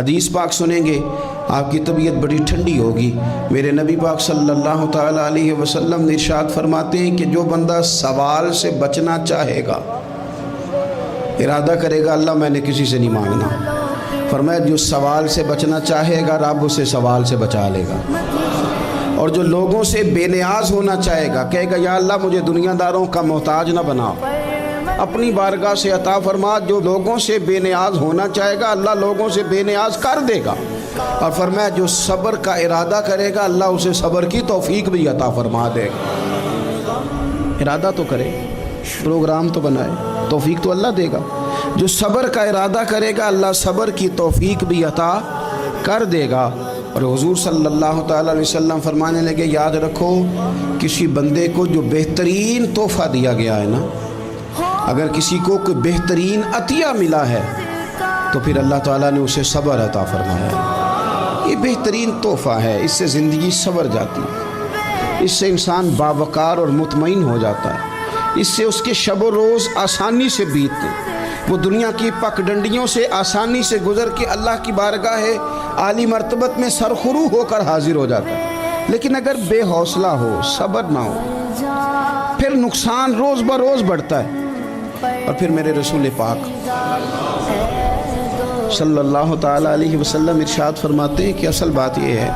حدیث پاک سنیں گے آپ کی طبیعت بڑی ٹھنڈی ہوگی۔ میرے نبی پاک صلی اللہ تعالیٰ علیہ وسلم نے ارشاد فرماتے ہیں کہ جو بندہ سوال سے بچنا چاہے گا، ارادہ کرے گا اللہ میں نے کسی سے نہیں مانگنا، فرمایا جو سوال سے بچنا چاہے گا رب اسے سوال سے بچا لے گا۔ اور جو لوگوں سے بے نیاز ہونا چاہے گا، کہے گا یا اللہ مجھے دنیا داروں کا محتاج نہ بناؤ، اپنی بارگاہ سے عطا فرما۔ جو لوگوں سے بے نیاز ہونا چاہے گا اللہ لوگوں سے بے نیاز کر دے گا۔ اور فرمایا جو صبر کا ارادہ کرے گا اللہ اسے صبر کی توفیق بھی عطا فرما دے گا۔ ارادہ تو کرے، پروگرام تو بنائے، توفیق تو اللہ دے گا۔ جو صبر کا ارادہ کرے گا اللہ صبر کی توفیق بھی عطا کر دے گا۔ اور حضور صلی اللہ تعالیٰ علیہ وسلم فرمانے لگے یاد رکھو کسی بندے کو جو بہترین تحفہ دیا گیا ہے نا، اگر کسی کو کوئی بہترین عطیہ ملا ہے تو پھر اللہ تعالیٰ نے اسے صبر عطا فرمایا ہے۔ یہ بہترین تحفہ ہے، اس سے زندگی سنور جاتی ہے، اس سے انسان باوقار اور مطمئن ہو جاتا ہے، اس سے اس کے شب و روز آسانی سے بیتتے، وہ دنیا کی پگڈنڈیوں سے آسانی سے گزر کے اللہ کی بارگاہ عالی مرتبت میں سرخرو ہو کر حاضر ہو جاتا ہے۔ لیکن اگر بے حوصلہ ہو، صبر نہ ہو، پھر نقصان روز بروز بڑھتا ہے۔ اور پھر میرے رسول پاک صلی اللہ تعالیٰ علیہ وسلم ارشاد فرماتے ہیں کہ اصل بات یہ ہے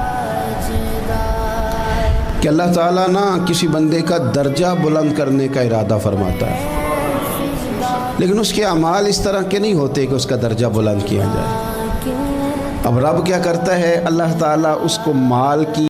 کہ اللہ تعالیٰ نہ کسی بندے کا درجہ بلند کرنے کا ارادہ فرماتا ہے، لیکن اس کے اعمال اس طرح کے نہیں ہوتے کہ اس کا درجہ بلند کیا جائے۔ اب رب کیا کرتا ہے، اللہ تعالیٰ اس کو مال کی